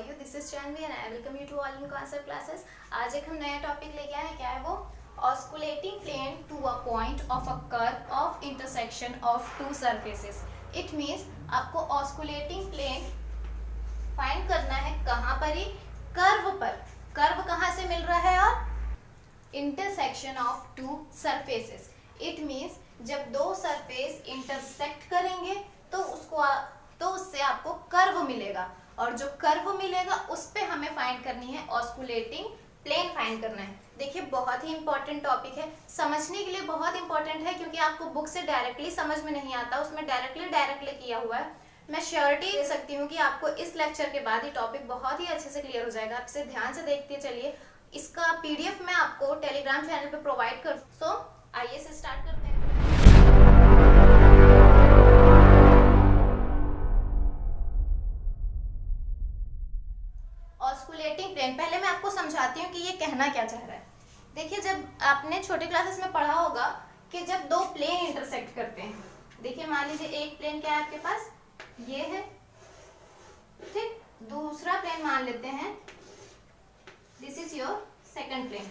you? This is Chanvi and I welcome you to all in concept classes. आज एक हम नया topic लेके आए हैं, क्या है वो? Osculating plane to a point of a curve of intersection of two surfaces. It means आपको osculating plane फाइंड करना है कहाँ पर ही? कर्व पर. कर्व कहाँ से मिल रहा है? और intersection of to surfaces. It means जब दो सरफेस इंटरसेक्ट करेंगे तो उससे आपको कर्व मिलेगा, और जो कर्व मिलेगा उस पे हमें फाइंड करनी है ऑस्कुलेटिंग प्लेन फाइंड करना है. देखिए बहुत ही इंपॉर्टेंट टॉपिक है, समझने के लिए बहुत इंपॉर्टेंट है, क्योंकि आपको बुक से डायरेक्टली समझ में नहीं आता, उसमें डायरेक्टली किया हुआ है. मैं श्योरिटी दे सकती हूँ कि आपको इस लेक्चर के बाद ये टॉपिक बहुत ही अच्छे से क्लियर हो जाएगा. आप इसे ध्यान से देखते चलिए. इसका पीडीएफ मैं आपको टेलीग्राम चैनल पे प्रोवाइड कर. सो आइए से स्टार्ट करते हैं. ऑस्कुलेटिंग प्लेन, पहले मैं आपको समझाती हूँ कि ये कहना क्या चाह रहा है. देखिए जब आपने छोटे क्लासेस में पढ़ा होगा कि जब दो प्लेन इंटरसेक्ट करते हैं, देखिए मान लीजिए एक प्लेन क्या है आपके पास, ये है, ठीक. दूसरा प्लेन मान लेते हैं, this is your second plane.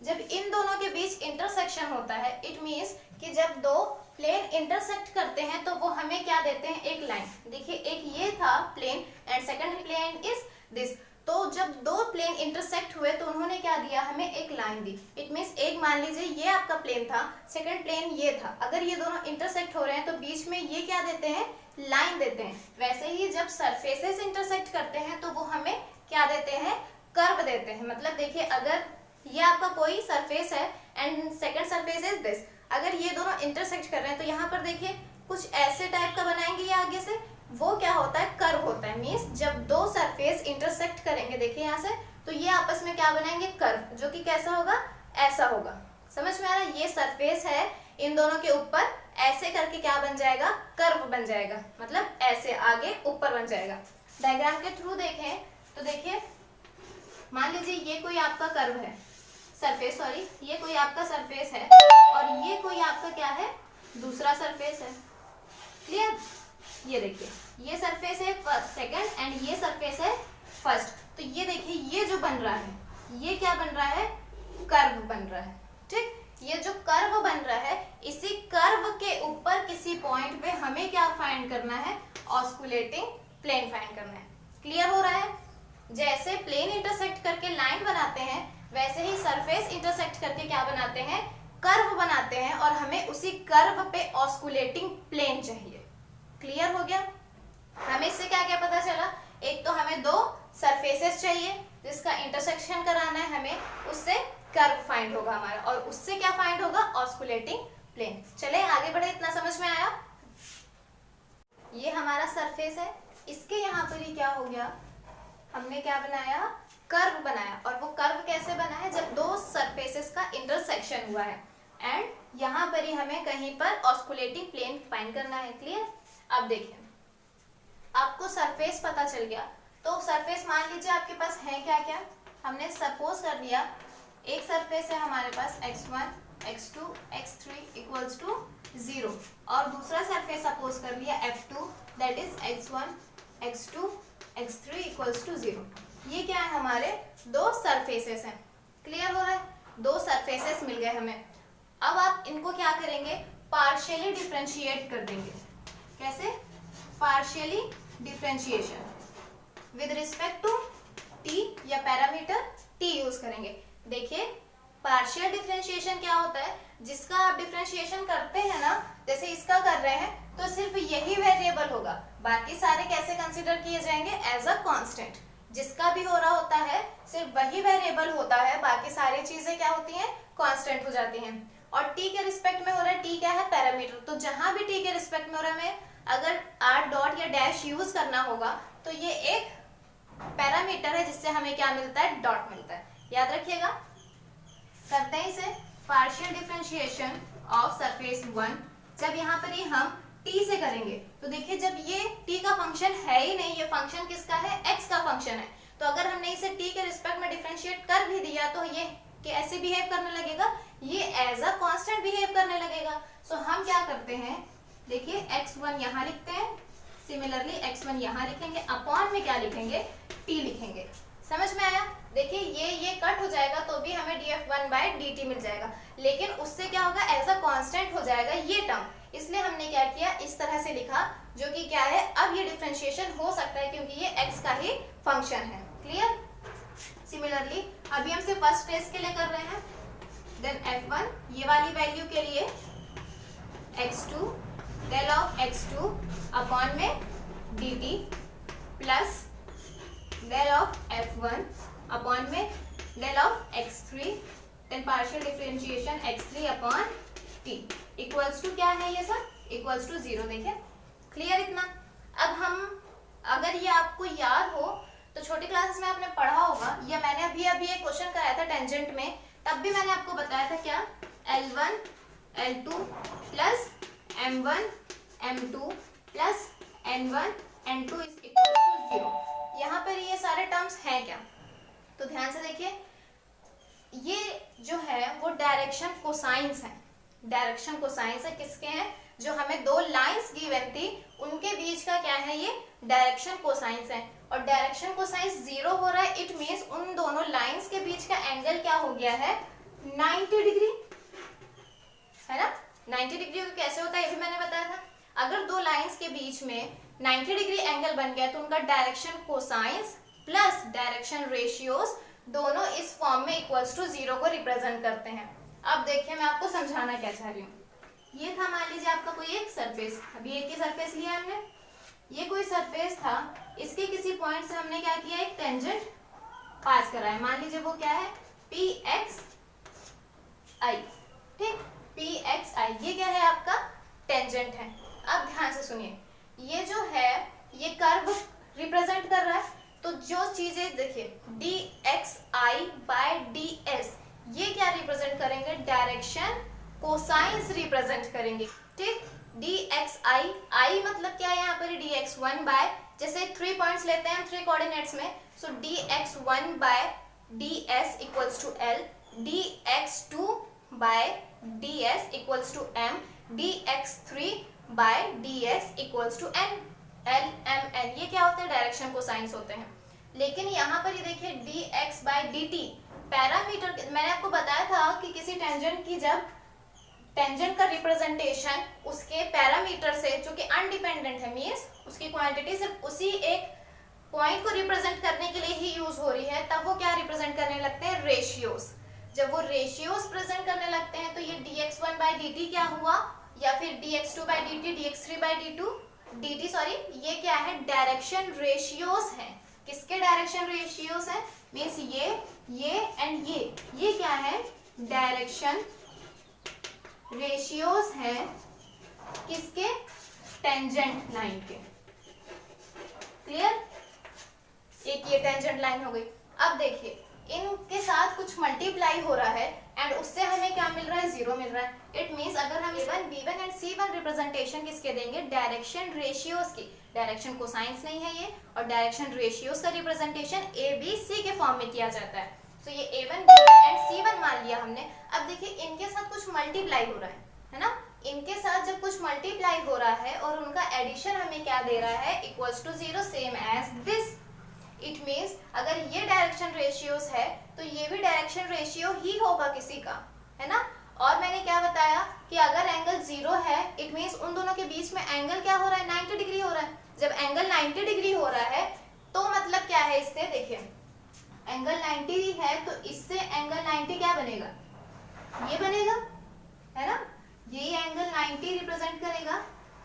जब इन दोनों के बीच इंटरसेक्शन होता है, इट मीन्स कि जब दो प्लेन इंटरसेक्ट करते हैं तो वो हमें क्या देते हैं? एक लाइन. देखिए एक ये था plane and second plane is this. तो जब दो प्लेन इंटरसेक्ट हुए तो उन्होंने क्या दिया? हमें एक लाइन दी. इट मीन्स एक मान लीजिए ये आपका प्लेन था, सेकंड प्लेन ये था. अगर ये दोनों इंटरसेक्ट हो रहे हैं तो बीच में ये क्या देते हैं? लाइन देते हैं. वैसे ही जब सरफेसेस इंटरसेक्ट करते हैं तो वो हमें क्या देते हैं? कर्व देते हैं. मतलब देखिए अगर ये आपका कोई सरफेस है and second surface is this, अगर ये दोनों इंटरसेक्ट कर रहे हैं तो यहाँ पर देखिए कुछ ऐसे टाइप का बनाएंगे ये आगे से, वो क्या होता है? कर्व होता है. मीन्स जब दो सरफेस इंटरसेक्ट करेंगे, देखिए यहाँ से, तो ये आपस में क्या बनाएंगे? कर्व, जो कि कैसा होगा? ऐसा होगा. समझ में आ रहा है? ये सरफेस है, इन दोनों के ऊपर ऐसे करके क्या बन जाएगा? कर्व बन जाएगा. मतलब ऐसे आगे ऊपर बन जाएगा. डायग्राम के थ्रू देखें तो देखिए मान लीजिए ये कोई आपका कर्व है, सरफेस, सॉरी, ये कोई आपका सरफेस है और ये कोई आपका क्या है? दूसरा सरफेस है. क्लियर? ये देखिए ये सरफेस है सेकंड एंड ये सरफेस है फर्स्ट. तो ये देखिए ये जो बन रहा है, ये क्या बन रहा है? कर्व बन रहा है. ठीक. ये जो कर्व बन रहा है, इसी कर्व के ऊपर किसी पॉइंट पे हमें क्या फाइंड करना है? ऑस्कुलेटिंग प्लेन फाइंड करना है. क्लियर हो रहा है? जैसे प्लेन इंटरसेक्ट करके लाइन बनाते हैं, वैसे ही सरफेस इंटरसेक्ट करके क्या बनाते हैं? कर्व बनाते हैं, और हमें उसी कर्व पे ऑस्कुलेटिंग प्लेन चाहिए. क्लियर हो गया? हमें इससे क्या क्या पता चला? एक तो हमें दो सरफेसेस चाहिए जिसका इंटरसेक्शन कराना है हमें, उससे कर्व फाइंड होगा हमारा, और उससे क्या फाइंड होगा? Osculating plane. चले आगे बढ़े. इतना समझ में आया? ये हमारा सरफेस है, इसके यहाँ पर ही क्या हो गया? हमने क्या बनाया? कर्व बनाया. और वो कर्व कैसे बना है? जब दो सरफेसेस का इंटरसेक्शन हुआ है, एंड यहाँ पर ही हमें कहीं पर ऑस्कुलेटिंग प्लेन फाइंड करना है. क्लियर? अब देखिए आपको सरफेस पता चल गया, तो सरफेस मान लीजिए आपके पास है क्या क्या? हमने सपोज कर लिया एक सरफेस है हमारे पास x1, x2, x3 equals to 0, और दूसरा सरफेस सपोज कर लिया f2, that is x1, x2, x3 equals to 0. ये क्या है? हमारे दो सरफेसेस हैं. क्लियर हो रहा है? दो सरफेसेस मिल गए हमें. अब आप इनको क्या करेंगे? पार्शियली डिफरेंशिएट कर देंगे. कैसे? Partially differentiation with respect to t, या पैरामीटर t यूज करेंगे. देखिए पार्शियल डिफरेंशिएशन क्या होता है? जिसका आप डिफरेंशिएशन करते हैं ना, जैसे इसका कर रहे हैं, तो सिर्फ यही वेरिएबल होगा, बाकी सारे कैसे कंसीडर किए जाएंगे? As a constant. जिसका भी हो रहा होता है सिर्फ वही वेरिएबल होता है, बाकी सारी चीजें क्या होती हैं? कांस्टेंट हो जाती हैं. और t के रिस्पेक्ट में हो रहा है, t क्या है? पैरामीटर. तो जहां भी t के रिस्पेक्ट में हो रहा है, हमें अगर r डॉट या डैश यूज करना होगा तो ये एक पैरामीटर है जिससे हमें क्या मिलता है? डॉट मिलता है. याद रखिएगा. करते हैं इसे. Partial differentiation of surface 1. जब यहाँ पर ही हम t से करेंगे तो देखिए जब ये t का फंक्शन है ही नहीं, ये फंक्शन किसका है? x का फंक्शन है. तो अगर हमने इसे t के रिस्पेक्ट में डिफरेंशिएट कर भी दिया तो ये कैसे बिहेव करने लगेगा? ये एज अ कांस्टेंट बिहेव करने लगेगा. सो हम क्या करते हैं? देखिए x1 यहाँ लिखते हैं, सिमिलरली x1 यहाँ लिखेंगे, अपॉन में क्या लिखेंगे? t लिखेंगे। समझ में आया? देखिए ये कट हो जाएगा तो भी हमें df1/dt मिल जाएगा, लेकिन उससे क्या होगा, एज अ कांस्टेंट हो जाएगा ये टर्म, इसलिए हमने क्या किया, इस तरह से लिखा, जो कि क्या है, अब ये डिफरेंशिएशन हो सकता है क्योंकि ये x का ही फंक्शन है। क्लियर? सिमिलरली अभी हम सिर्फ फर्स्ट टेस्ट के लिए कर रहे हैं। देन f1 ये वाली वैल्यू के लिए x2 del of x2 upon में dt plus del of f1 upon में del of x3 then partial differentiation x3 upon t equals to क्या है, ये सब इक्वल्स टू 0। देखिए क्लियर इतना? अब हम, अगर ये आपको याद हो तो छोटी क्लासेस में आपने पढ़ा होगा, या मैंने अभी एक क्वेश्चन कराया था टेंजेंट में, तब भी मैंने आपको बताया था क्या, L1 L2 plus M1 M2 plus N1 N2 is equal to 0। यहाँ पर ये सारे टर्म्स हैं क्या, तो ध्यान से देखिए, ये जो है वो डायरेक्शन कोसाइंस है। डायरेक्शन कोसाइंस है किसके हैं, जो हमें दो लाइंस गिवन थी उनके बीच का क्या है, ये डायरेक्शन कोसाइंस है। और डायरेक्शन कोसाइंस 0 हो रहा है, इट मींस उन दोनों लाइंस के बीच का एंगल क्या हो गया है, 90 डिग्री, है ना। 90 डिग्री कैसे होता है ये भी मैंने बताया था। अगर दो लाइंस के बीच में 90 डिग्री एंगल बन गया तो उनका direction cosines plus direction ratios दोनों इस फॉर्म में इक्वल्स टू 0 को रिप्रेजेंट करते हैं। अब देखिए मैं आपको समझाना क्या चाह रही हूँ। ये था, मान लीजिए आपका कोई एक सरफेस, अभी एक ही सरफेस लिया हमने, ये कोई सरफेस था, इसके किसी पॉइंट से हमने क्या किया, एक टेंजेंट पास करा है। मान लीजिए वो क्या है, PXI, ठीक, PXI, ये क्या है, आपका टेंजेंट है। अब ध्यान से सुनिए, ये जो है ये कर्व रिप्रेजेंट कर रहा है, तो जो चीजें देखिए dxi/ds ये क्या रिप्रेजेंट करेंगे, डायरेक्शन कोसाइंस रिप्रेजेंट करेंगे, ठीक। dxi, i मतलब क्या है यहाँ पर, dx1 बाय, जैसे 3 पॉइंट्स लेते हैं हम 3 कोऑर्डिनेट्स में, so dx1/ds equals to l, dx2/ds equals to m, dx3/ds equals to n, l m n, ये क्या होते हैं, डायरेक्शन कोसाइंस होते हैं। लेकिन यहाँ पर ये देखिए dx/dt पैरामीटर, मैंने आपको बताया था कि किसी टेंजेंट की जब टेंजेंट का रिप्रेजेंटेशन उसके पैरामीटर से, जो कि अनडिपेंडेंट है, मींस उसकी क्वांटिटी सिर्फ उसी एक पॉइंट को रिप्रेजेंट करने के लिए ही यूज हो रही है, तब वो क्या रिप्रेजेंट करने लगते हैं, रेशियोज। जब वो रेशियोज प्रेजेंट करने लगते हैं तो ये dx1/dt क्या हुआ, या फिर dx2/dt, dx3/dt, ये क्या है, डायरेक्शन रेशियोज है। किसके डायरेक्शन रेशियोज है, मींस ये एंड ये क्या है, डायरेक्शन रेशियोज है किसके, टेंजेंट लाइन के। क्लियर? एक ये टेंजेंट लाइन हो गई। अब देखिए इनके साथ कुछ मल्टीप्लाई हो रहा है एंड उससे हमें क्या मिल रहा है, 0 मिल रहा है। इट मींस अगर हम A1, B1 and C1 representation किसके देंगे, डायरेक्शन रेशियोज की, डायरेक्शन कोसाइंस नहीं है ये, और डायरेक्शन रेशियोज का रिप्रेजेंटेशन ABC के फॉर्म में किया जाता है। तो ये A1, B1 एंड C1 मान लिया हमने। अब देखिए इनके साथ कुछ मल्टीप्लाई हो रहा है ना, इनके साथ जब कुछ मल्टीप्लाई हो रहा है और उनका एडिशन हमें क्या दे रहा है, equals to 0, same as this. It means अगर ये डायरेक्शन रेशियोज है तो ये भी डायरेक्शन रेशियो ही होगा किसी का, है ना। और मैंने क्या बताया कि अगर एंगल 0 है, इट मींस उन दोनों के बीच में एंगल क्या हो रहा है, 90 डिग्री हो रहा है। जब एंगल 90 डिग्री हो रहा है तो मतलब क्या है, इससे देखिए एंगल 90 है तो इससे एंगल 90 क्या बनेगा, ये बनेगा, है ना। ये एंगल 90 रिप्रेजेंट करेगा।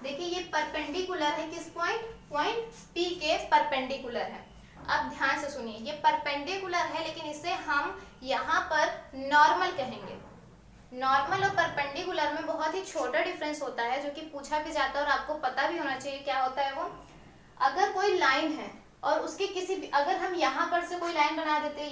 देखिए ये परपेंडिकुलर है किस पॉइंट, पॉइंट P के परपेंडिकुलर है। अब ध्यान से सुनिए, ये परपेंडिकुलर है लेकिन इसे हम यहाँ पर नॉर्मल कहेंगे। नॉर्मल और परपेंडिकुलर में बहुत ही छोटा डिफरेंस होता है, जो कि पूछा भी जाता है और आपको पता भी होना चाहिए क्या होता है वो। अगर कोई लाइन है और उसके किसी भी, अगर हम यहाँ पर से कोई लाइन बना देते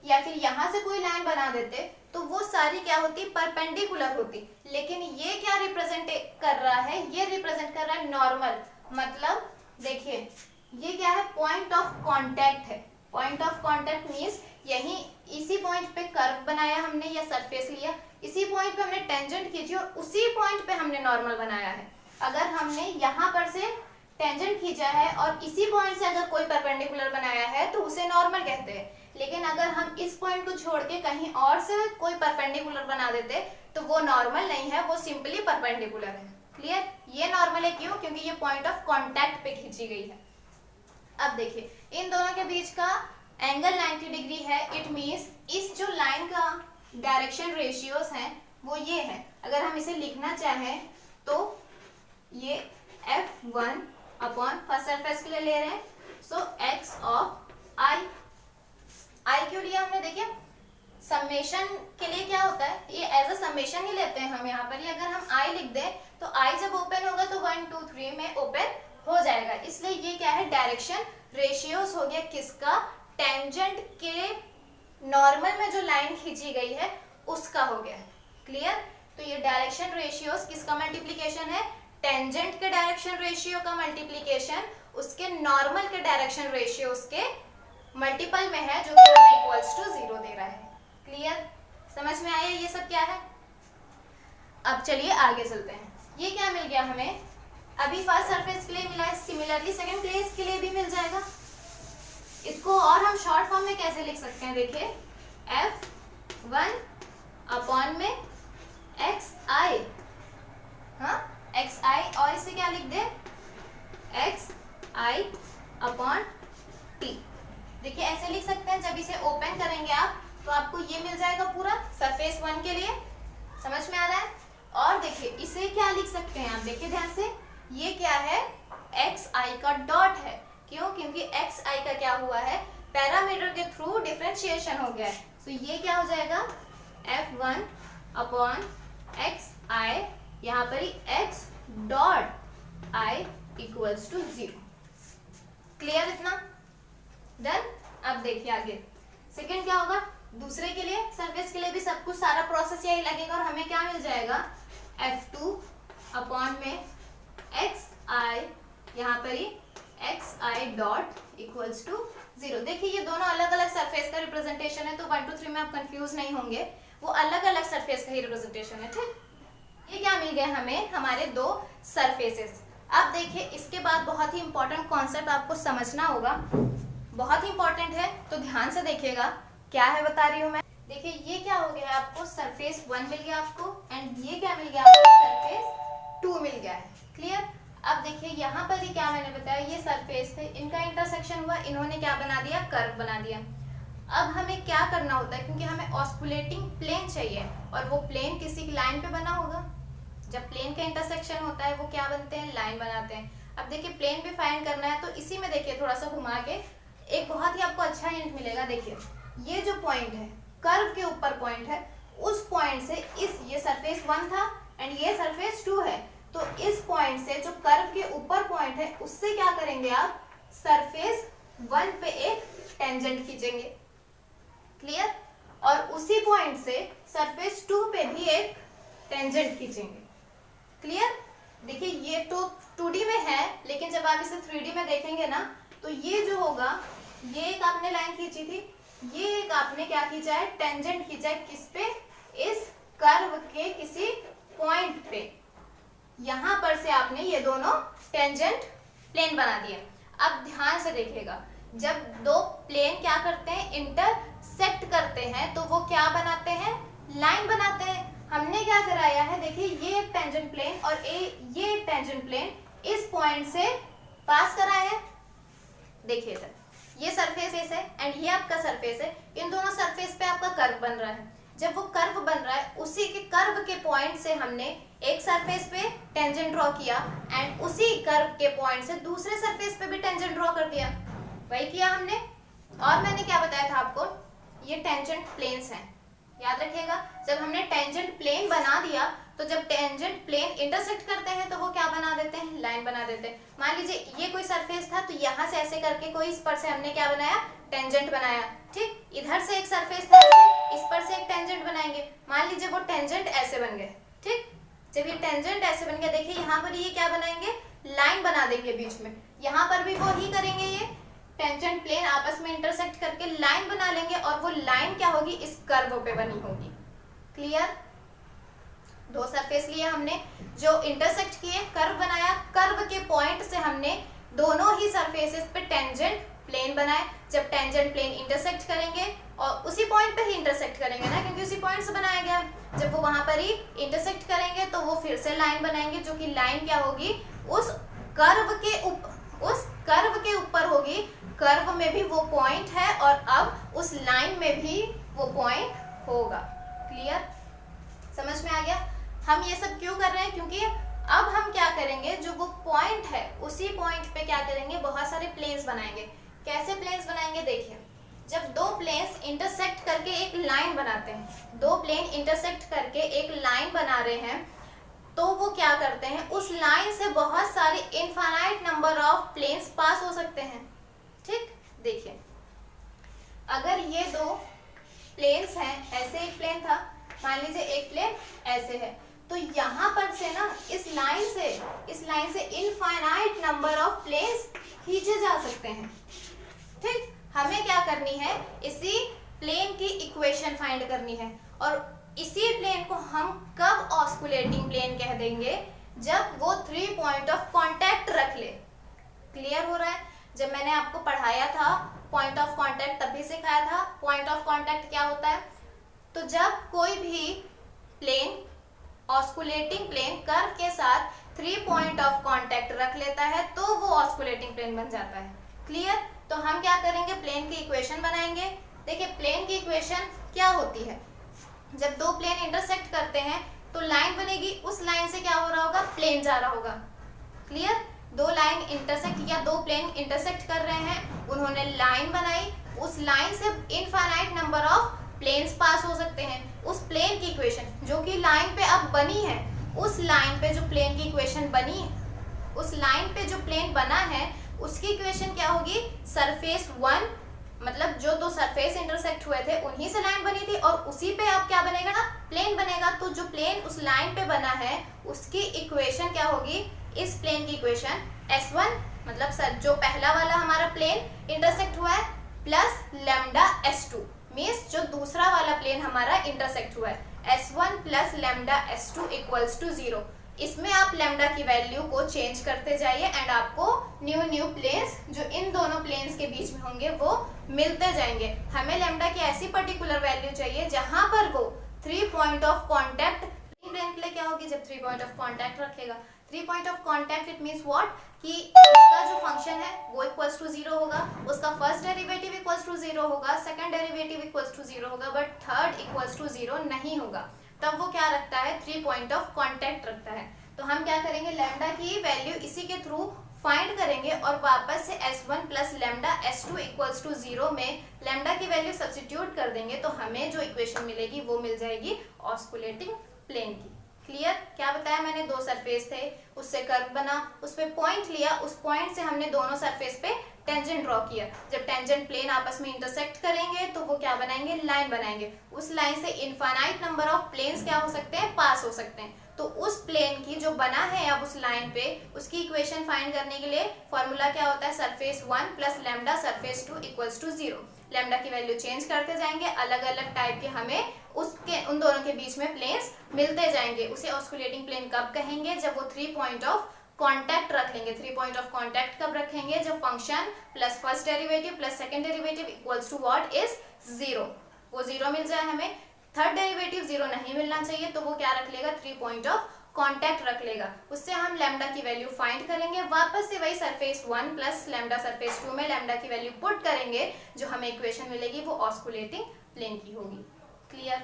या फिर यहाँ से कोई लाइन बना देते तो वो सारी क्या होती, परपेंडिकुलर होती। लेकिन ये क्या रिप्रेजेंट कर रहा है, ये रिप्रेजेंट कर रहा है नॉर्मल। मतलब देखिए ये क्या है, पॉइंट ऑफ कांटेक्ट है। पॉइंट ऑफ कांटेक्ट मींस यही इसी पॉइंट पे कर्व बनाया हमने या सरफेस लिया, इसी पॉइंट पे हमने टेंजेंट खींची और उसी पॉइंट पे हमने नॉर्मल बनाया है। अगर हमने यहाँ पर से टेंजेंट खींचा है और इसी पॉइंट से अगर कोई परपेंडिकुलर बनाया है तो उसे नॉर्मल कहते हैं। लेकिन अगर हम इस पॉइंट को छोड़ के कहीं और से कोई परपेंडिकुलर बना देते तो वो नॉर्मल नहीं है, वो सिंपली परपेंडिकुलर है। क्लियर? ये नॉर्मल है क्यों? क्योंकि ये पॉइंट ऑफ कांटेक्ट पे खींची गई है। अब देखिए इन दोनों के बीच का एंगल 90 डिग्री है। इट मींस इस जो लाइन का डायरेक्शन रेशियोज हैं वो ये है। अगर हम इसे लिखना चाहें तो ये F1 अपॉन फर्स्ट सरफेस के लिए ले रहे हैं, सो x ऑफ i क्यों लिया हमने? देखिए समेशन के लिए क्या होता है, ये एज अ समेशन ही लेते हैं हम यहाँ पर। ये अगर हम i लिख दें तो i जब ओपन होगा तो 1 2 3 में ओपन हो जाएगा। इसलिए ये क्या है, डायरेक्शन रेशियोज हो गया किसका? टेंजेंट के नॉर्मल में जो लाइन खींची गई है उसका हो गया। क्लियर? तो ये डायरेक्शन रेशियोज किसका मल्टीप्लीकेशन है? टेंजेंट के डायरेक्शन रेशियो का मल्टीप्लीकेशन उसके नॉर्मल के डायरेक्शन रेशियो के मल्टीपल में है, जो कि हमें इक्वल्स टू 0 दे रहा है। क्लियर? समझ में आया ये सब क्या है? अब चलिए आगे चलते हैं। ये क्या मिल गया हमें? अभी फर्स्ट सरफेस के लिए मिला है, सिमिलरली सेकंड प्लेस के लिए भी मिल जाएगा। इसको और हम शॉर्ट फॉर्म में कैसे लिख सकते हैं? देखिए F1 अपॉन में xi, हाँ xi, और इसे क्या लिख दे? xi upon t। देखिए ऐसे लिख सकते हैं। जब इसे ओपन करेंगे आप तो आपको ये मिल जाएगा पूरा सरफेस 1 के लिए। समझ में आ रहा है? और देखिए इसे क्या लिख सकते हैं आप? देखिए ध्यान से, ये क्या है? xi का डॉट है। क्यों? क्योंकि xi का क्या हुआ है? पैरामीटर के थ्रू डिफरेंशिएशन हो गया है। तो ये क्या हो जाएगा? F1 अपॉन xi, यहाँ पर ही x dot i equals to 0। Clear इतना? डन? अब देखिए आगे सेकंड क्या होगा? दूसरे के लिए सरफेस के लिए भी सब कुछ सारा प्रोसेस यही लगेगा और हमें क्या मिल जाएगा? F2 अपॉन में xi, यहाँ पर ही xi डॉट इक्वल्स टू 0। देखिए ये दोनों अलग अलग सरफेस का रिप्रेजेंटेशन है, तो 1 2 3 में आप कंफ्यूज नहीं होंगे, वो अलग अलग सरफेस का ही रिप्रेजेंटेशन है। ठीक, ये क्या मिल गया हमें? हमारे दो सरफेसेस। अब देखिए इसके बाद बहुत ही इंपॉर्टेंट कॉन्सेप्ट आपको समझना होगा, बहुत ही इंपॉर्टेंट है, तो ध्यान से देखिएगा। क्या है बता रही हूँ मैं। देखिए ये क्या हो गया है आपको? सरफेस 1 मिल गया आपको, एंड ये क्या मिल गया आपको? सरफेस 2 मिल गया है। क्लियर? अब देखिए यहाँ पर ही क्या मैंने बताया, ये सरफेस थे, इनका इंटरसेक्शन हुआ, इन्होंने क्या बना दिया? कर्व बना दिया। अब हमें क्या करना होता है, क्योंकि हमें ऑस्कुलेटिंग प्लेन चाहिए और वो प्लेन किसी लाइन पे बना होगा। जब प्लेन का इंटरसेक्शन होता है वो क्या बनते हैं? लाइन बनाते हैं। अब देखिए प्लेन भी फाइंड करना है, तो इसी में देखिए थोड़ा सा घुमा के एक बहुत ही आपको अच्छा हिंट मिलेगा। देखिए ये जो पॉइंट है, कर्व के ऊपर पॉइंट है, उस पॉइंट से इस, ये सरफेस 1 था एंड ये सरफेस 2 है, तो इस पॉइंट से जो कर्व के ऊपर पॉइंट है उससे क्या करेंगे आप? सरफेस 1 पे एक टेंजेंट खींचेंगे। क्लियर? और उसी पॉइंट से सरफेस 2 पे भी एक टेंजेंट खींचेंगे। क्लियर? देखिए ये तो 2D में है, लेकिन जब आप इसे 3D में देखेंगे ना, तो ये जो होगा, ये एक आपने लाइन खींची थी, ये एक आपने क्या खींचा है? टेंजेंट खींचा है। किस पे? इस कर्व के किसी पॉइंट पे। यहां पर से आपने ये दोनों टेंजेंट प्लेन बना दिए। अब ध्यान से देखिएगा, जब दो प्लेन क्या करते हैं? इंटरसेक्ट करते हैं, तो वो क्या बनाते हैं? लाइन बनाते हैं। हमने क्या कराया है? देखिए ये एक टेंजेंट प्लेन और ये एक टेंजेंट प्लेन इस पॉइंट से पास कराया है। देखिए इधर ये सरफेस है एंड ये आपका सरफेस है, इन दोनों सरफेस पे आपका कर्व बन रहा है। जब वो कर्व बन रहा है, उसी के कर्व के पॉइंट से हमने एक सरफेस पे टेंजेंट ड्रॉ किया एंड उसी कर्व के पॉइंट से दूसरे सरफेस पे भी टेंजेंट ड्रॉ कर दिया। वही किया हमने। और मैंने क्या बताया था आपको? ये टेंजेंट प्लेन्स हैं, याद रखिएगा। जब हमने टेंजेंट प्लेन बना दिया, तो जब टेंजेंट प्लेन इंटरसेक्ट करते हैं तो वो क्या बना देते हैं? लाइन बना देते हैं। मान लीजिए ये कोई सरफेस था, तो यहाँ से ऐसे करके कोई इस पर से हमने क्या बनाया? टेंजेंट बनाया। ठीक, इधर से एक सरफेस था, इस पर से एक टेंजेंट बनाएंगे। मान लीजिए वो टेंजेंट ऐसे बन गए। ठीक, जब ये टेंजेंट ऐसे बन गया, देखिए यहाँ पर ये क्या बनाएंगे? लाइन बना देंगे बीच में। यहाँ पर भी वो ही करेंगे, ये टेंजेंट प्लेन आपस में इंटरसेक्ट करके लाइन बना लेंगे और वो लाइन क्या होगी? इस कर्व पे बनी होगी। क्लियर? दो सरफेस लिए हमने जो इंटरसेक्ट किए, कर्व बनाया, कर्व के पॉइंट से हमने दोनों ही सरफेसेस पे टेंजेंट प्लेन बनाए। जब टेंजेंट प्लेन इंटरसेक्ट करेंगे और उसी पॉइंट पे ही इंटरसेक्ट करेंगे ना, क्योंकि उसी पॉइंट से बनाया गया, जब वो वहां पर ही इंटरसेक्ट करेंगे तो वो फिर से लाइन बनाएंगे, जो कि लाइन क्या होगी, उस कर्व के ऊपर होगी। कर्व में भी वो पॉइंट है और अब उस लाइन में भी वो पॉइंट होगा। क्लियर, समझ में आ गया? हम ये सब क्यों कर रहे हैं? क्योंकि अब हम क्या करेंगे, जो वो पॉइंट है उसी पॉइंट पे क्या करेंगे, बहुत सारे प्लेन्स बनाएंगे। कैसे प्लेन्स बनाएंगे? देखिए, जब दो प्लेन्स इंटरसेक्ट करके एक लाइन बनाते हैं, दो प्लेन इंटरसेक्ट करके एक लाइन बना रहे हैं, तो वो क्या करते हैं, उस लाइन से बहुत सारे इनफाइनाइट नंबर ऑफ प्लेन्स पास हो सकते हैं। ठीक, देखिए, अगर ये दो प्लेन्स हैं, ऐसे एक प्लेन था, मान लीजिए एक प्लेन ऐसे है, तो यहाँ पर से ना इस लाइन से इनफाइनाइट नंबर ऑफ प्लेन्स खींचे जा सकते हैं। ठीक, हमें क्या करनी है, इसी प्लेन की इक्वेशन फाइंड करनी है, और इसी प्लेन को हम कब ऑस्कुलेटिंग प्लेन कह देंगे, जब वो 3 पॉइंट ऑफ कांटेक्ट रख ले। क्लियर हो रहा है? जब मैंने आपको पढ़ाया था पॉइंट ऑफ कांटेक्ट, तभी सिखाया था पॉइंट ऑफ कांटेक्ट क्या होता है। तो जब कोई भी प्लेन ऑस्कुलेटिंग प्लेन कर्व के साथ 3 पॉइंट ऑफ कांटेक्ट रख लेता है तो वो ऑस्कुलेटिंग प्लेन बन जाता है। क्लियर? तो हम क्या करेंगे, प्लेन की इक्वेशन बनाएंगे। देखिए, प्लेन की इक्वेशन क्या होती है, जब दो प्लेन इंटरसेक्ट करते हैं तो लाइन बनेगी, उस लाइन से क्या हो रहा होगा, प्लेन जा रहा होगा। क्लियर? दो लाइन इंटरसेक्ट या दो प्लेन इंटरसेक्ट कर रहे हैं, उन्होंने लाइन बनाई, उस लाइन से इनफाइनाइट नंबर ऑफ प्लेन्स पास हो सकते हैं। उस प्लेन की इक्वेशन जो कि लाइन पे अब बनी है, उस लाइन पे जो प्लेन की इक्वेशन बनी, उस लाइन पे जो प्लेन बना है उसकी इक्वेशन क्या होगी, सरफेस 1, मतलब जो दो सरफेस इंटरसेक्ट हुए थे उन्हीं से लाइन बनी थी, और उसी पे अब क्या बनेगा ना, प्लेन बनेगा। तो जो प्लेन उस लाइन पे बना है उसकी इक्वेशन क्या होगी, इस प्लेन की इक्वेशन S1, मतलब सर जो पहला वाला हमारा प्लेन इंटरसेक्ट हुआ है, प्लस लैम्डा S2, मीन्स जो दूसरा वाला प्लेन हमारा इंटरसेक्ट हुआ है, S1 plus lambda S2 equals to 0। इसमें आप लैम्डा की वैल्यू को चेंज करते जाइए एंड आपको न्यू प्लेन्स जो इन दोनों प्लेन्स के बीच में होंगे वो मिलते जाएंगे। हमें लैम्डा की ऐसी पर्टिकुलर वैल्यू चाहिए जहां पर वो 3 पॉइंट ऑफ कांटेक्ट, प्लेन के लिए क्या होगी, जब 3 पॉइंट ऑफ कांटेक्ट रखेगा, 3 point of contact, it means what, कि उसका जो फंक्शन है वो इक्वल्स टू 0 होगा, उसका फर्स्ट डेरिवेटिव इक्वल्स टू 0 होगा, सेकंड डेरिवेटिव इक्वल्स टू 0 होगा, बट थर्ड इक्वल्स टू 0 नहीं होगा। तब वो क्या रखता है, 3 पॉइंट ऑफ कांटेक्ट रखता है। तो हम क्या करेंगे, लैम्डा की वैल्यू इसी के थ्रू फाइंड करेंगे और वापस से S1 plus lambda S2 equals to 0 में लैम्डा की वैल्यू सब्स्टिट्यूट कर देंगे, तो हमें जो इक्वेशन मिलेगी वो मिल जाएगी ऑस्कुलेटिंग प्लेन की। क्लियर? क्या बताया मैंने, दो सरफेस थे, उससे कर्व बना, उस पे पॉइंट लिया, उस पॉइंट से हमने दोनों सरफेस पे टेंजेंट ड्रॉ किया। जब टेंजेंट प्लेन आपस में इंटरसेक्ट करेंगे तो वो क्या बनाएंगे, लाइन बनाएंगे। उस लाइन से इनफाइनाइट नंबर ऑफ प्लेन्स क्या हो सकते हैं, पास हो सकते हैं। तो उस प्लेन की जो बना है अब उस लाइन पे, उसकी इक्वेशन फाइंड करने के लिए फॉर्मूला क्या होता है, surface 1 plus lambda surface 2 equals to 0। Lambda की वैल्यू चेंज करते जाएंगे, अलग अलग टाइप के हमें उसके उन दोनों के बीच में प्लेन्स मिलते जाएंगे। उसे ऑस्कुलेटिंग प्लेन कब कहेंगे, जब वो 3 पॉइंट ऑफ कांटेक्ट रख लेंगे। 3 पॉइंट ऑफ कांटेक्ट कब रखेंगे, जब function plus first derivative plus second derivative equals to what is 0, वो 0 मिल जाए हमें। थर्ड डेरिवेटिव 0 नहीं मिलना चाहिए, तो वो क्या रख लेगा, 3 पॉइंट ऑफ कांटेक्ट रख लेगा। उससे हम लैम्डा की वैल्यू फाइंड करेंगे, वापस से वही सरफेस 1 प्लस लैम्डा सरफेस 2 में लैम्डा की वैल्यू पुट करेंगे, जो हमें इक्वेशन मिलेगी वो ऑस्कुलेटिंग प्लेन की होगी। क्लियर?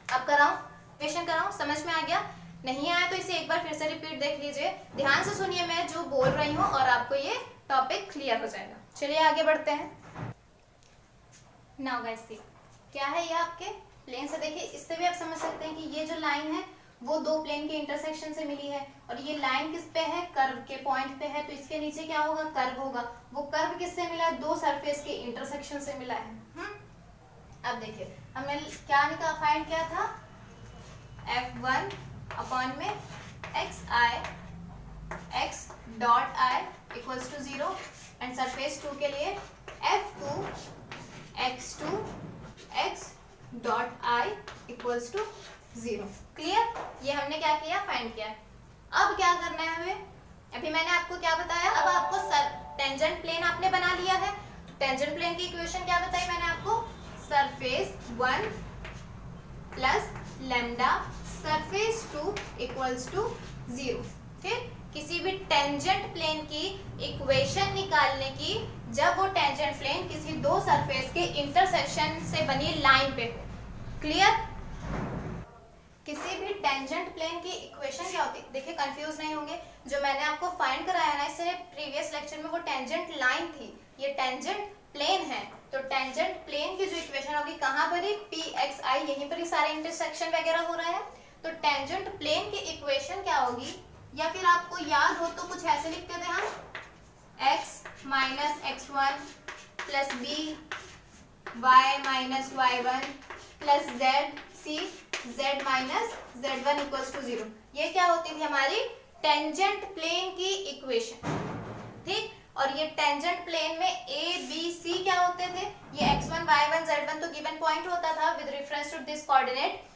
अब कराऊं, इक्वेशन कराऊं, समझ में आ गया? नहीं आया तो इसे एक बार फिर से रिपीट देख लीजिए, ध्यान से सुनिए मैं जो बोल रही हूँ और आपको ये टॉपिक क्लियर हो जाएगा। चलिए आगे बढ़ते हैं। नाउ गाइस सी, क्या है ये आपके प्लेन से, देखिए इससे भी आप समझ सकते हैं कि ये जो लाइन है वो दो प्लेन के इंटरसेक्शन से मिली है, और ये लाइन किस पे है, कर्व के पॉइंट पे है, तो इसके नीचे क्या होगा, कर्व होगा। वो कर्व किससे मिला है, दो सरफेस के इंटरसेक्शन से मिला है। अब देखिए हमने क्या निकाला, फाइंड किया था, F1 अपॉन में x dot i equals to 0 and surface 2 के लिए F2 x2 x dot i equals to 0। Clear? ये हमने क्या किया, फाइंड किया। अब क्या करना है हमें, अभी मैंने आपको क्या बताया, अब आपको टेंजेंट प्लेन आपने बना लिया है। टेंजेंट प्लेन की इक्वेशन क्या बताई मैंने आपको, surface 1 plus lambda surface 2 equals to 0। ठीक, किसी भी टेंजेंट प्लेन की इक्वेशन निकालने की जब वो टेंजेंट प्लेन किसी दो सरफेस के इंटरसेक्शन से बनी लाइन पे हो। क्लियर? किसी भी टेंजेंट प्लेन की इक्वेशन क्या होती है, देखिए कंफ्यूज नहीं होंगे, जो मैंने आपको फाइंड कराया ना इससे प्रीवियस लेक्चर में, वो टेंजेंट लाइन थी, ये टेंजेंट प्लेन है। तो टेंजेंट प्लेन की जो इक्वेशन होगी कहाँ पर ही, पी एक्स आई, यहीं पर ही सारे इंटरसेक्शन वगैरह हो रहा है। तो टेंजेंट प्लेन की इक्वेशन क्या होगी, या फिर आपको याद हो तो कुछ ऐसे लिखते थे हम, x minus x1 plus B y minus y1 plus Z C z minus z1 equals to 0। ये क्या होती थी हमारी टेंजेंट प्लेन की इक्वेशन। ठीक, और ये टेंजेंट प्लेन में a b c क्या होते थे, ये x1 y1 z1 तो गिवन पॉइंट होता था with reference to this coordinate.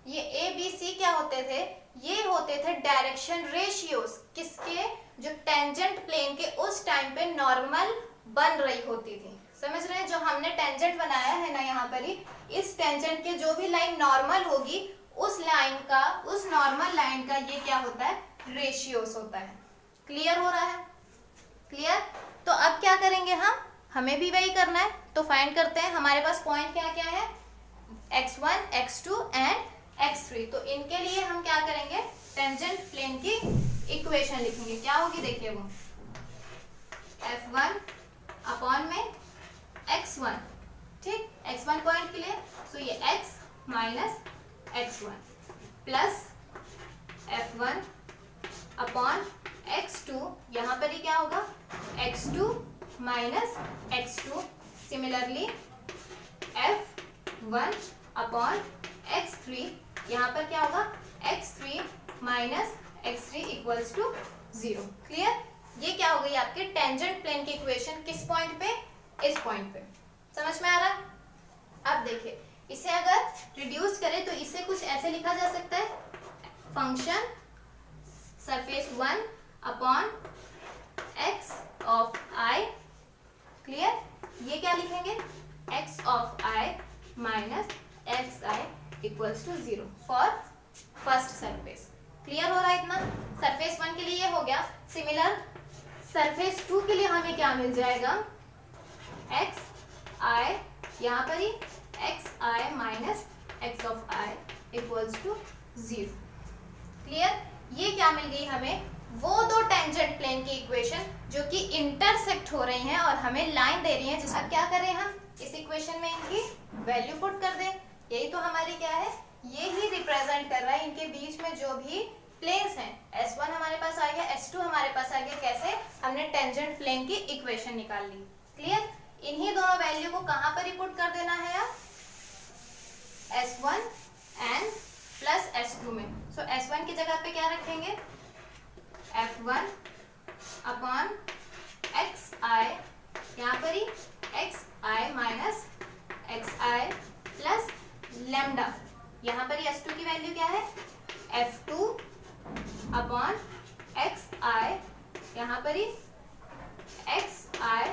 ये a b c क्या होते थे, ये होते थे डायरेक्शन रेशियोज, किसके, जो टेंजेंट प्लेन के उस टाइम पे नॉर्मल बन रही होती थी। समझ रहे हैं, जो हमने टेंजेंट बनाया है ना यहाँ पर ही, इस टेंजेंट के जो भी लाइन नॉर्मल होगी उस लाइन का, उस नॉर्मल लाइन का ये क्या होता है, रेशियोस होता है। क्लियर हो रहा है? क्लियर? तो अब क्या करेंगे हम, हमें भी वही करना है, तो फाइंड करते हैं। हमारे पास पॉइंट क्या क्या है, x1 x2 एंड x3। तो इनके लिए हम क्या करेंगे, टेंजेंट प्लेन की इक्वेशन लिखेंगे। क्या होगी देखिए, वो f1 अपॉन में x1। ठीक, x1 पॉइंट के लिए, सो ये x minus x1 plus f1 upon x2, यहाँ पर ही क्या होगा, x2 minus x2। Similarly f1 upon x3, यहाँ पर क्या होगा, x3 minus x3 equals to 0। Clear? ये क्या हो गई आपके टेंजेंट प्लेन की इक्वेशन, किस पॉइंट पे, इस पॉइंट पे। समझ में आ रहा? अब देखिए, इसे अगर रिड्यूस करें तो इसे कुछ ऐसे लिखा जा सकता है, function surface 1 upon x of i। Clear? ये क्या लिखेंगे, x of i minus xi equals to 0 for first surface. Clear हो रहा है इतना? सरफेस 1 के लिए ये हो गया। सिमिलर सरफेस 2 के लिए हमें क्या मिल जाएगा, xi, यहाँ पर ही xi minus x of i equals to 0। Clear? ये क्या मिल गई हमें, वो दो टेंजेंट प्लेन की इक्वेशन जो कि इंटरसेक्ट हो रही हैं और हमें लाइन दे रही हैं, जिसका क्या करें हम, इस इक्वेशन में इनकी वैल्यू पुट कर दें। यही तो हमारी क्या है, ये ही रिप्रेजेंट कर रहा है इनके बीच में जो भी प्लेन्स हैं। S1 हमारे पास आ गया, S2 हमारे पास आ गया, कैसे, हमने टेंजेंट प्लेन की इक्वेशन निकाल ली। क्लियर? इन्हीं दोनों वैल्यू को कहाँ पर ही पुट कर देना है यार, S1 एंड प्लस S2 में। सो S1 की जगह पे क्या रखेंगे, F1 अपॉन xi, यहाँ पर ही xi minus xi plus lambda, यहाँ पर ही S2 की वैल्यू क्या है, F2 अपॉन xi, यहाँ पर ही xi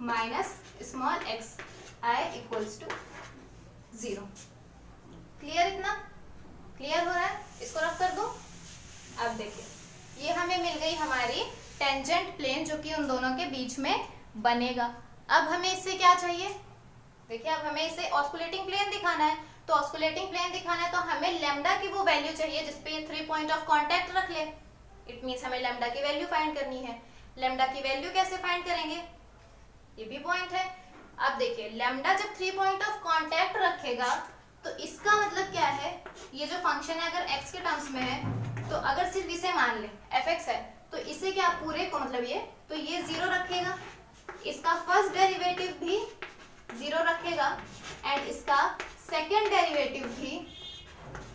minus small xi equals to 0। Clear? इतना क्लियर हो रहा है? इसको रख कर दो। अब देखिए, ये हमें मिल गई हमारी टेंजेंट प्लेन जो कि उन दोनों के बीच में बनेगा। अब हमें इससे क्या चाहिए, देखिए अब हमें इसे ऑस्कुलेटिंग प्लेन दिखाना है। तो ऑस्कुलेटिंग प्लेन दिखाना है तो हमें लैम्डा की वो वैल्यू चाहिए जिसपे ये 3 पॉइंट ऑफ कांटेक्ट रख ले। इट मींस हमें लैम्डा की वैल्यू फाइंड करनी है। लैम्डा की वैल्यू कैसे फाइंड करेंगे, ये भी पॉइंट है। अब देखिए, लैम्डा जब 3 पॉइंट ऑफ कांटेक्ट रखेगा तो इसका मतलब क्या है, ये जो फंक्शन है अगर x के टर्म्स में है, तो अगर सिर्फ इसे मान ले fx है, तो इसे क्या पूरे को मतलब ये, तो ये 0 रखेगा, इसका फर्स्ट डेरिवेटिव भी 0 रखेगा एंड इसका सेकेंड डेरिवेटिव भी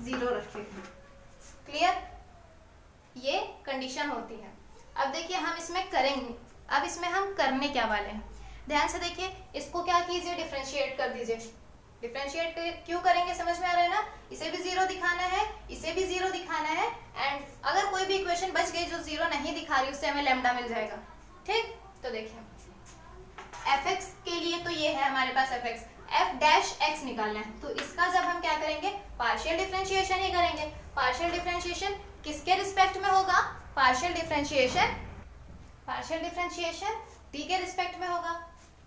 0 रखेगा। क्लियर? ये कंडीशन होती है। अब देखिए हम इसमें करेंगे, अब इसमें हम करने क्या वाले हैं, ध्यान से देखिए, इसको क्या कीजिए, डिफरेंशिएट कर दीजिए। डिफरेंशिएट क्यों करेंगे, समझ में आ रहा है ना। इसे भी जीरो दिखाना है, इसे भी जीरो दिखाना है, एंड अगर कोई भी इक्वेशन बच गई जो जीरो नहीं दिखा रही उससे हमें लैम्डा मिल जाएगा। ठीक, तो देखिए fx के लिए तो ये है हमारे पास fx, f डैश x निकालना है, तो इसका जब हम क्या करेंगे, पार्शियल डिफरेंशिएशन ही करेंगे। पार्शियल डिफरेंशिएशन किसके रिस्पेक्ट में होगा, पार्शियल डिफरेंशिएशन t के रिस्पेक्ट में होगा।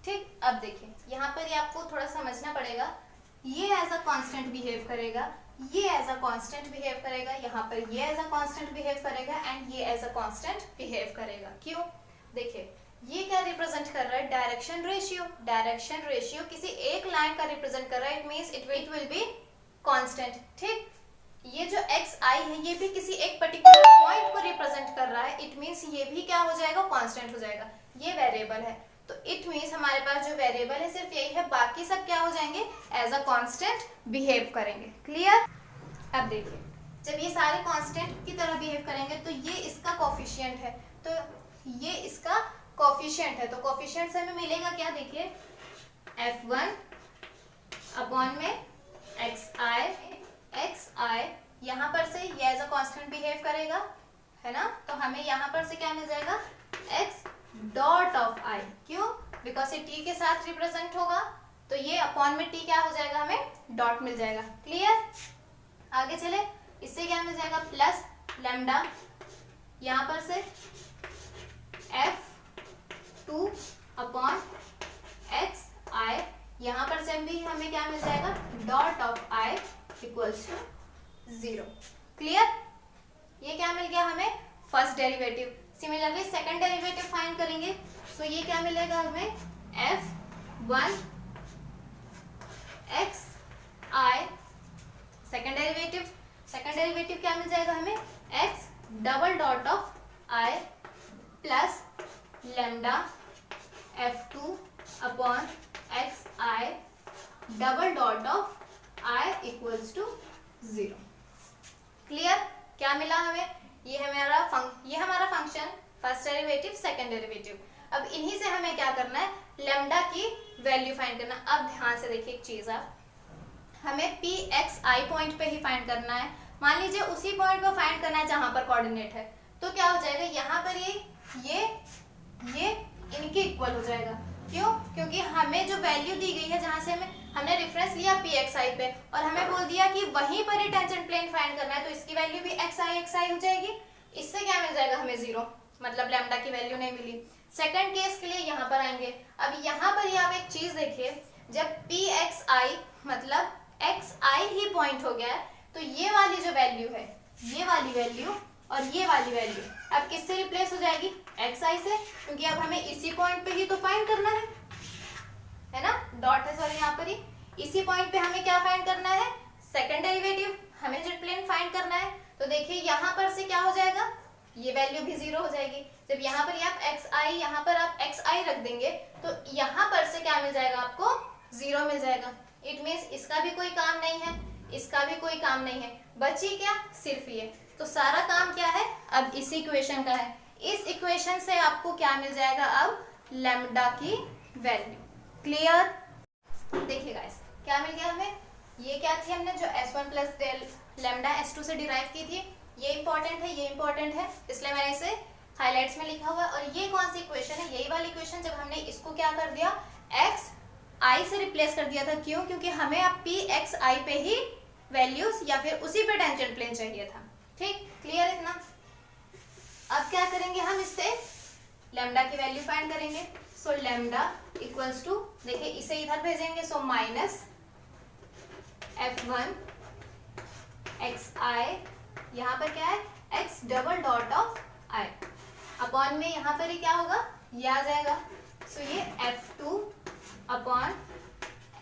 ठीक, अब देखिए यहाँ पर ये आपको थोड़ा समझना पड़ेगा, ये एज अ कांस्टेंट बिहेव करेगा, ये एज अ कांस्टेंट बिहेव करेगा, यहाँ पर ये एज अ कांस्टेंट बिहेव करेगा, एंड ये एज अ कांस्टेंट बिहेव करेगा। क्यों, देखिए ये क्या रिप्रेजेंट कर रहा है, डायरेक्शन रेशियो। डायरेक्शन रेशियो किसी एक लाइन का रिप्रेजेंट कर रहा है, it means it will be constant. ठीक, ये जो xi है ये भी किसी एक पर्टिकुलर पॉइंट को रिप्रेजेंट कर रहा है, इट मींस ये भी क्या हो जाएगा, कांस्टेंट हो जाएगा। ये वेरिएबल है, तो इट मींस हमारे पास जो वेरिएबल है सिर्फ यही है, बाकी सब क्या हो जाएंगे, एज अ कांस्टेंट बिहेव करेंगे। क्लियर। अब देखिए जब ये सारे कांस्टेंट की तरह बिहेव करेंगे तो ये इसका कोफिशिएंट है, तो ये इसका कोफिशिएंट है, तो कोफिशिएंट से हमें मिलेगा क्या, देखिए f1 अपॉन में xi यहाँ पर से ये एज अ कांस्टेंट बिहेव करेगा, है ना, तो हमें यहाँ पर से क्या मिल जाएगा, x डॉट ऑफ i। क्यों, बिकॉज ये t के साथ रिप्रेजेंट होगा, तो ये अपॉन में t क्या हो जाएगा, हमें डॉट मिल जाएगा। क्लियर। आगे चले, इससे क्या मिल जाएगा, प्लस लैम्डा, यहाँ पर से f2 अपॉन xi, यहाँ पर से भी हमें क्या मिल जाएगा, dot of i equals to 0। Clear. ये क्या मिल गया हमें, first derivative. Similarly second derivative find करेंगे, सो ये क्या मिलेगा हमें, f1 xi, सेकंड डेरिवेटिव क्या मिल जाएगा हमें, x double dot of i plus lambda f2 upon xi double dot of i equals to 0। Clear. क्या मिला हमें, ये हमारा function first derivative, second derivative. अब इन्हीं से हमें क्या करना है, लैम्डा की वैल्यू फाइंड करना। अब ध्यान से देखिए एक चीज, आप हमें pxi पॉइंट पे ही फाइंड करना है। मान लीजिए उसी पॉइंट पर फाइंड करना है जहां पर कोऑर्डिनेट है, तो क्या हो जाएगा, यहाँ पर ये इनके इक्वल हो जाएगा। क्यों, क्योंकि हमें जो वैल्यू दी गई है, जहां से हमने रेफरेंस लिया pxi पे, और हमें बोल दिया कि वहीं पर ही टेंजेंट प्लेन फाइंड करना है, तो इसकी वैल्यू भी xi हो जाएगी। इससे क्या मिल जाएगा हमें, 0, मतलब लैम्डा की वैल्यू नहीं मिली। सेकंड केस के लिए यहाँ पर आएंगे। अब यहाँ पर आप एक चीज देखिए, जब pxi मतलब xi ही पॉइंट हो गया है, तो ये वाली जो वैल्यू है, ये वाली वैल्यू और ये वाली वैल्यू अब किससे रिप्लेस हो जाएगी, xi से, क्योंकि अब हमें इसी पॉइंट पे ही तो फाइंड करना है ना, डॉट है सॉरी यहाँ पर ही, इसी पॉइंट पे हमें क्या फाइंड करना है, सेकंड डेरिवेटिव, हमें जेट प्लेन फाइंड करना है। तो देखिए यहाँ पर से क्या हो जाएगा, ये वैल्यू भी 0 हो जाएगी। जब यहाँ पर आप xi, यहाँ पर आप xi रख देंगे, तो यहाँ पर से क्या मिल जाएगा, आपको 0 मिल जाएगा। इट मीन्स इसका भी कोई काम नहीं है, इसका भी कोई काम नहीं है, बची क्या, सिर्फ ये। तो सारा काम क्या है, अब इस इक्वेशन का है। इस इक्वेशन से आपको क्या मिल जाएगा, अब लैम्डा की वैल्यू। क्लियर। देखिए गाइस, क्या मिल गया हमें, ये क्या थी, हमने जो s1 प्लस लैम्डा s2 से डिराइव की थी, ये इंपॉर्टेंट है, ये इंपॉर्टेंट है, इसलिए मैंने इसे हाइलाइट्स में लिखा हुआ है। और ये कौन सी इक्वेशन है, यही वाली इक्वेशन जब हमने इसको क्या कर दिया, xi से रिप्लेस कर दिया था। क्यों, क्योंकि हमें अब pxi पे ही वैल्यूज या फिर उसी पे टेंजेंट प्लेन चाहिए था। ठीक, क्लियर इतना। अब क्या करेंगे हम, इससे लैम्डा की वैल्यू फाइंड करेंगे। सो लैम्डा इक्वल्स टू, देखिए इसे इधर भेजेंगे, सो माइनस f1 xi, यहाँ पर क्या है, x double dot of i, upon में यहाँ पर ही क्या होगा, ये आ जाएगा। सो ये f2 अपॉन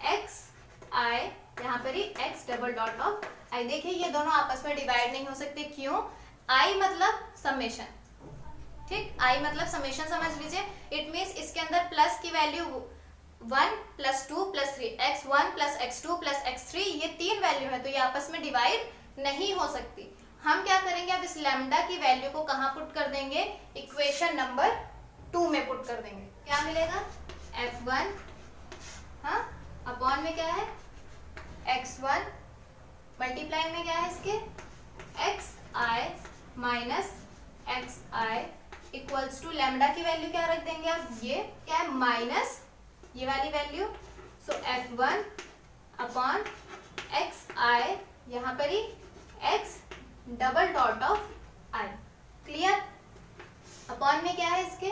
xi, यहाँ पर ही x double dot of i। देखिए ये दोनों आपस में डिवाइड नहीं हो सकते। क्यों, i मतलब समेशन, ठीक, i मतलब समेशन समझ लीजिए। इट मीन्स इसके अंदर प्लस की value 1 plus 2 plus 3, x1 plus x2 plus x3, ये 3 वैल्यू है, तो ये आपस में डिवाइड नहीं हो सकती। हम क्या करेंगे, अब इस लैम्डा की वैल्यू को कहाँ पुट कर देंगे, इक्वेशन नंबर 2 में पुट कर देंगे। क्या मिलेगा, f1 हाँ अपॉन में क्या है, x1 मल्टीप्लाई में क्या है इसके xi minus xi equals to lambda की वैल्यू क्या रख देंगे आप, ये क्या है माइनस ये वाली वैल्यू, सो f1 अपॉन xi यहाँ पर ही x double dot of i, clear. Upon में क्या है इसके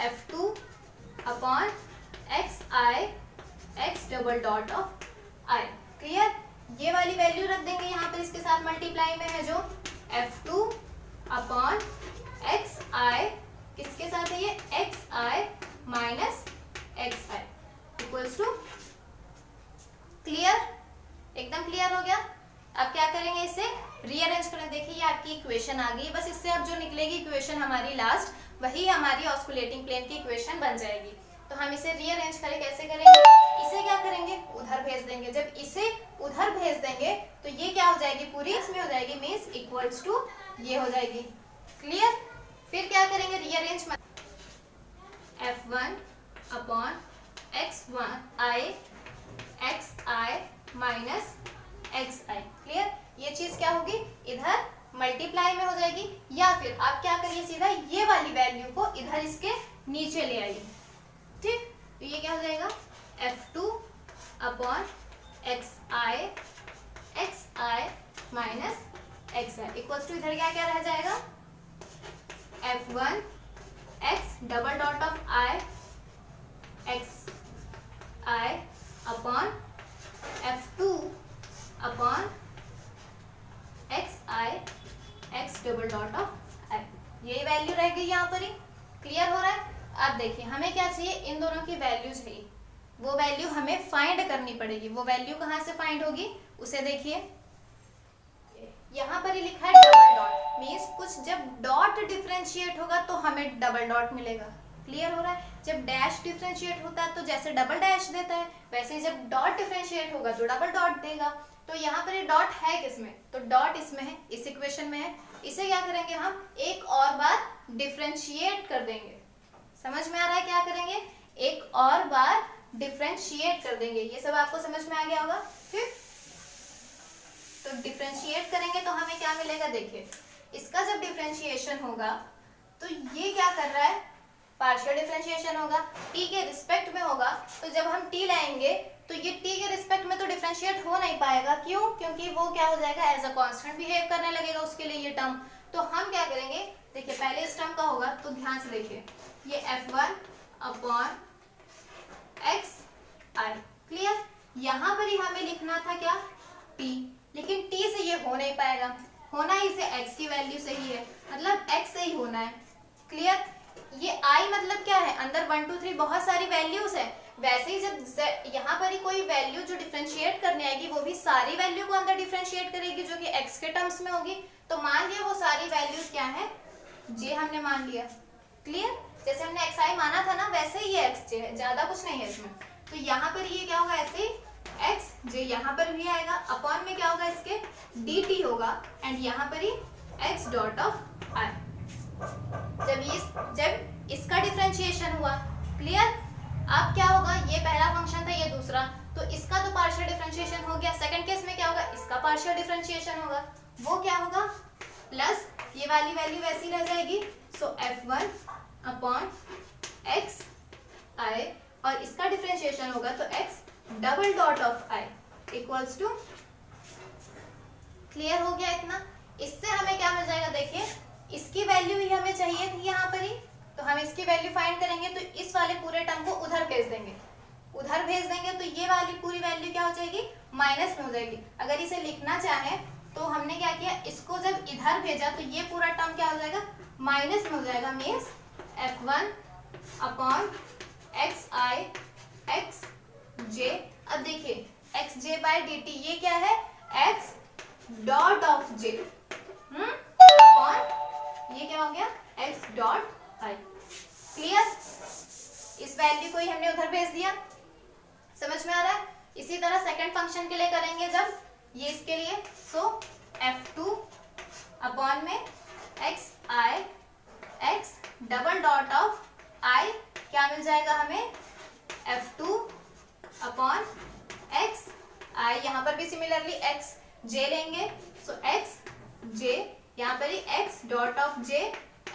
f2 upon xi x double dot of i, clear. ये वाली वैल्यू रख देंगे यहाँ पर इसके साथ मल्टीप्लाई में है जो f2 अपॉन xi किसके साथ है ये xi minus xi equals to, clear, एकदम क्लियर हो गया। अब क्या करेंगे, इसे रीअरेंज करें। देखिए ये आपकी इक्वेशन आ गई, बस इससे अब जो निकलेगी इक्वेशन हमारी लास्ट, वही हमारी ऑस्कुलेटिंग प्लेन की इक्वेशन बन जाएगी। तो हम इसे रीअरेंज करें, कैसे करेंगे, इसे क्या करेंगे उधर भेज देंगे। जब इसे उधर भेज देंगे तो ये क्या हो जाएगी पूरी इसमें हो जाएगी, मींस इक्वल्स टू ये हो जाएगी, क्लियर। फिर क्या करेंगे rearrange, f1 upon xi minus xi, clear. ये चीज क्या होगी इधर मल्टीप्लाई में हो जाएगी, या फिर आप क्या करिए सीधा ये वाली वैल्यू को इधर इसके नीचे ले आइए, ठीक। तो ये क्या हो जाएगा f2 upon xi minus xi equals to इधर क्या क्या रह जाएगा f1 x double dot of i xi upon f2 upon xi x double dot of i, ये वैल्यू रह गई यहाँ पर ही, क्लियर हो रहा है। अब देखिए हमें क्या चाहिए, इन दोनों की वैल्यू चाहिए, वो वैल्यू हमें फाइंड करनी पड़ेगी। वो वैल्यू कहाँ से फाइंड होगी, उसे देखिए यहाँ पर ही लिखा है डबल डॉट, मींस कुछ जब डॉट डिफरेंशिएट होगा तो हमें डबल डॉट मिलेगा, क्लियर हो रहा है। जब डैश डिफरेंशिएट होता है तो जैसे डबल डैश देता है, वैसे ही जब डॉट डिफरेंशिएट होगा तो डबल डॉट देगा। तो यहाँ पर ये डॉट है किसमें, तो डॉट इसमें है, इस इक्वेशन में है। इसे क्या करेंगे हम एक और बार डिफरेंशिएट कर देंगे, समझ में आ रहा है क्या करेंगे, एक और बार डिफरेंशिएट कर देंगे। ये सब आपको समझ में आ गया होगा, ठीक। तो डिफरेंशिएट करेंगे तो हमें क्या मिलेगा, देखिए इसका जब डिफरेंशिएशन होगा तो ये क्या कर रहा है, पार्शियल डिफरेंशिएशन होगा, टी के रिस्पेक्ट में होगा। तो जब हम टी लाएंगे तो ये टी के रिस्पेक्ट में तो डिफरेंशिएट हो नहीं पाएगा, क्यों, क्योंकि वो क्या हो जाएगा एज अ कांस्टेंट बिहेव करने लगेगा उसके लिए ये टर्म। तो हम क्या करेंगे, देखिए पहले इस टर्म का होगा तो ध्यान से देखिए ये f1 अपॉन xi, क्लियर। यहाँ पर ही हमें लिखना था क्या t, लेकिन t से ये हो नहीं पाएगा, होना ही इसे x की वैल्यू से ही है, मतलब x से ही होना है, क्लियर। ये i मतलब क्या है, अंदर 1 2 3 बहुत सारी वैल्यूज है, वैसे ही जब यहाँ पर ही कोई वैल्यू जो डिफरेंशिएट करने आएगी वो भी सारी वैल्यू को अंदर डिफरेंशिएट करेगी जो कि x के टर्म्स में होगी। तो मान लिया वो सारी वैल्यूज क्या है, j हमने मान लिया, क्लियर। जैसे हमने xi माना था ना वैसे ही ये xj है, ज्यादा कुछ नहीं है इसमें। तो यहाँ पर ये क्या होगा, ऐसे ही xj यहाँ पर भी आएगा, अपॉन में क्या होगा इसके dt होगा, एंड यहाँ पर ही x डॉट ऑफ i। जब इसका डिफरेंशिएशन हुआ, क्लियर। अब क्या होगा, ये पहला फंक्शन था, ये दूसरा, तो इसका तो पार्शियल डिफरेंशिएशन हो गया। सेकंड केस में क्या होगा, इसका पार्शियल डिफरेंशिएशन होगा, वो क्या होगा प्लस ये वाली वैल्यू वैसी रह जाएगी, सो f1 अपॉन xi, और इसका डिफरेंशिएशन होगा तो x double dot of i equals to, clear हो गया इतना। इससे हमें क्या मिल जाएगा, देखिए इसकी वैल्यू ही हमें चाहिए थी यहाँ पर ही, तो हम इसकी वैल्यू फाइंड करेंगे तो इस वाले पूरे टर्म को उधर भेज देंगे, उधर भेज देंगे तो ये वाली पूरी वैल्यू क्या हो जाएगी, माइनस में हो जाएगी। अगर इसे लिखना चाहे तो हमने क्या किया, इसको जब इधर भेजा तो ये पूरा टर्म क्या हो जाएगा, माइनस में हो जाएगा, means f1 upon xi xj। अब देखिए xj बाय dt ये क्या है, x dot of j upon ये क्या हो गया x डॉट i, क्लियर। इस वैल्यू को ही हमने उधर भेज दिया, समझ में आ रहा है। इसी तरह सेकंड फंक्शन के लिए करेंगे जब ये इसके लिए, सो f2 अपॉन में xi x double dot of i क्या मिल जाएगा हमें, f2 अपॉन xi आई, यहाँ पर भी सिमिलरली एक्स जे लेंगे, सो एक्स जे, यहाँ पर ही X dot of J,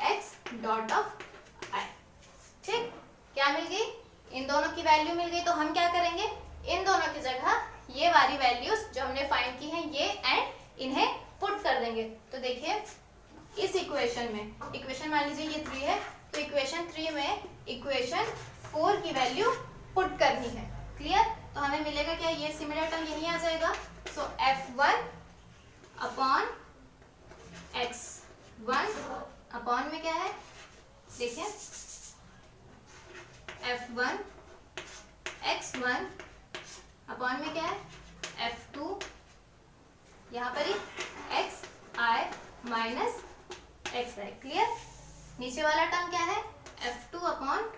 X dot of I. ठीक, क्या मिल गई, इन दोनों की वैल्यू मिल गई। तो हम क्या करेंगे, इन दोनों की जगह ये वाली वैल्यूज जो हमने फाइंड की हैं ये एंड इन्हें पुट कर देंगे। तो देखिए इस इक्वेशन में, इक्वेशन मान लीजिए ये 3 है, तो इक्वेशन 3 में इक्वेशन 4 की वैल्यू पुट करनी है। क्लियर, तो हमें मिलेगा क्या, ये सिमिलर टर्म यही आ जाएगा। सो F1 अपॉन X1 अपॉन में क्या है, देखिए F1 X1 अपॉन में क्या है F2, यहाँ पर ही XI माइनस XI। क्लियर, नीचे वाला टर्म क्या है F2 अपॉन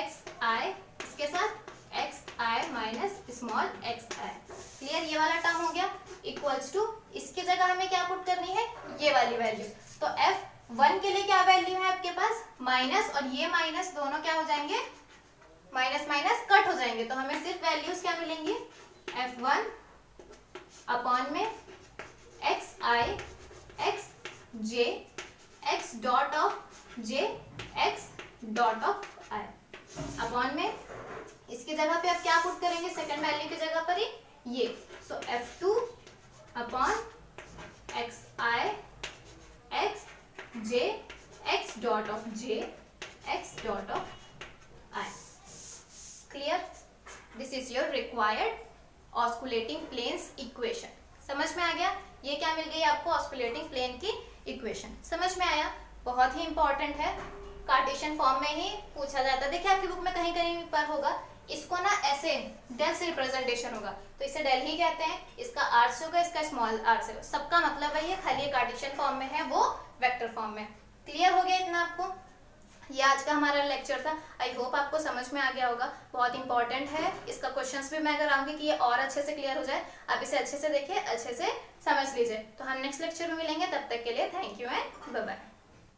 XI, इसके साथ XI minus small xi। Clear, ये वाला टर्म हो गया इक्वल्स टू, इसकी जगह हमें क्या पुट करनी है, ये वाली वैल्यू। तो F1 के लिए क्या वैल्यू है आपके पास, माइनस, और ये माइनस दोनों क्या हो जाएंगे, माइनस माइनस कट हो जाएंगे, तो हमें सिर्फ वैल्यूज क्या मिलेंगी, F1 अपॉन में XI x j x dot of j x dot of i upon में, इसकी जगह पे आप क्या पुट करेंगे, सेकंड वैल्यू की जगह पर ही ये। So F2 upon XI x j x dot of j x dot of i। Clear, this is your required osculating planes equation. समझ में आ गया, ये क्या मिल गई आपको, ऑस्कुलेटिंग प्लेन की इक्वेशन। समझ में आया, बहुत ही इंपॉर्टेंट है, कार्टेशियन फॉर्म में ही पूछा जाता है। देखिए आपकी बुक में कहीं कहीं पर होगा, इसको ना ऐसे डेल से रिप्रेजेंटेशन होगा, तो इसे डेल ही कहते हैं, इसका आर से होगा, इसका स्मॉल आर से होगा, सबका मतलब है ये, खाली कार्टेशियन फॉर्म में है, वो वेक्टर फॉर्म में। क्लियर हो गया इतना आपको, ये आज का हमारा लेक्चर था। आई होप आपको समझ में आ गया होगा, बहुत इंपॉर्टेंट है, इसका क्वेश्चंस भी मैं कराऊंगी कि ये और अच्छे से क्लियर हो जाए। आप इसे अच्छे से देखिए, अच्छे से समझ लीजिए। तो हम नेक्स्ट लेक्चर में मिलेंगे, तब तक के लिए thank you and bye bye.